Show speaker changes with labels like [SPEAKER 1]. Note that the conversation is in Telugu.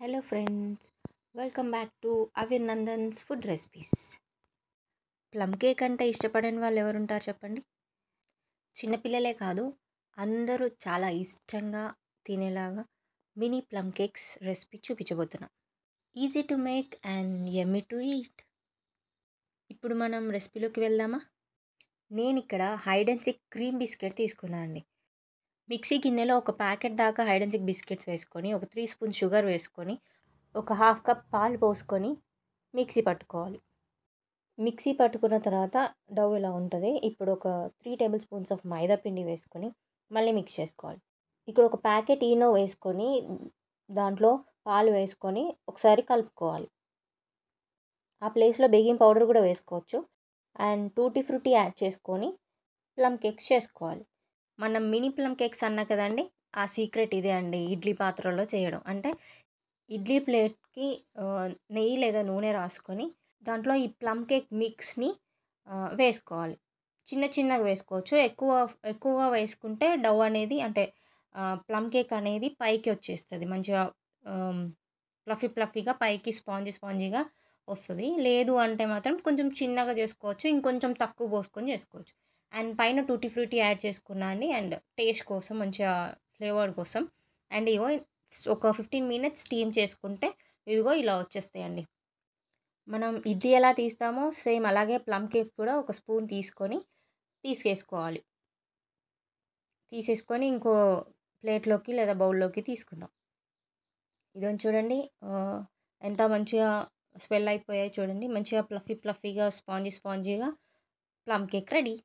[SPEAKER 1] Hello friends, welcome back to Avinandan's food recipes. Plum cake అంటే ఇష్టపడని వాళ్ళు ఎవరుంటారు చెప్పండి? చిన్నపిల్లలే కాదు, అందరూ చాలా ఇష్టంగా తినేలాగా మినీ ప్లమ్ కేక్స్ రెసిపీ చూపించబోతున్నాం. Easy to make and yummy to eat. ఇప్పుడు మనం రెసిపీలోకి వెళ్దామా? నేను ఇక్కడ hide and seek cream biscuit తీసుకున్నాను అండి. మిక్సీ గిన్నెలో ఒక ప్యాకెట్ దాకా హైడ్ అండ్ సిక్ బిస్కెట్స్ వేసుకొని, ఒక 3 స్పూన్స్ షుగర్ వేసుకొని, ఒక హాఫ్ కప్ పాలు పోసుకొని మిక్సీ పట్టుకోవాలి. మిక్సీ పట్టుకున్న తర్వాత డౌ ఇలా ఉంటుంది. ఇప్పుడు ఒక 3 టేబుల్ స్పూన్స్ ఆఫ్ మైదా పిండి వేసుకొని మళ్ళీ మిక్స్ చేసుకోవాలి. ఇక్కడ ఒక ప్యాకెట్ ఈనో వేసుకొని దాంట్లో పాలు వేసుకొని ఒకసారి కలుపుకోవాలి. ఆ ప్లేస్లో బేకింగ్ పౌడర్ కూడా వేసుకోవచ్చు. అండ్ టూటీ ఫ్రూటీ యాడ్ చేసుకొని ప్లమ్ కేక్స్ చేసుకోవాలి. మనం మినీ ప్లమ్ కేక్స్ అన్నా కదండి, ఆ సీక్రెట్ ఇదే అండి. ఇడ్లీ పాత్రలో చేయడం అంటే ఇడ్లీ ప్లేట్కి నెయ్యి లేదా నూనె రాసుకొని దాంట్లో ఈ ప్లమ్ కేక్ మిక్స్ని వేసుకోవాలి. చిన్న చిన్నగా వేసుకోవచ్చు. ఎక్కువగా వేసుకుంటే డౌ అనేది అంటే ప్లమ్ కేక్ అనేది పైకి వచ్చేస్తుంది. మంచిగా ఫ్లఫీగా పైకి స్పాంజీగా వస్తుంది. లేదు అంటే మాత్రం కొంచెం చిన్నగా చేసుకోవచ్చు. ఇంకొంచెం తక్కువ పోసుకొని చేసుకోవచ్చు. అండ్ పైన టూటీ ఫ్రూటీ యాడ్ చేసుకున్నా అండి. అండ్ టేస్ట్ కోసం మంచిగా ఫ్లేవర్ కోసం. అండ్ ఇగో ఒక 15 మినిట్స్ స్టీమ్ చేసుకుంటే ఇదిగో ఇలా వచ్చేస్తాయండి. మనం ఇడ్లీ ఎలా తీస్తామో సేమ్ అలాగే ప్లమ్ కేక్ కూడా ఒక స్పూన్ తీసుకొని తీసేసుకొని ఇంకో ప్లేట్లోకి లేదా బౌల్లోకి తీసుకుందాం. ఇదని చూడండి, ఎంత మంచిగా స్వెల్ అయిపోయాయి చూడండి. మంచిగా ఫ్లఫీగా స్పాంజీగా ప్లమ్ కేక్ రెడీ.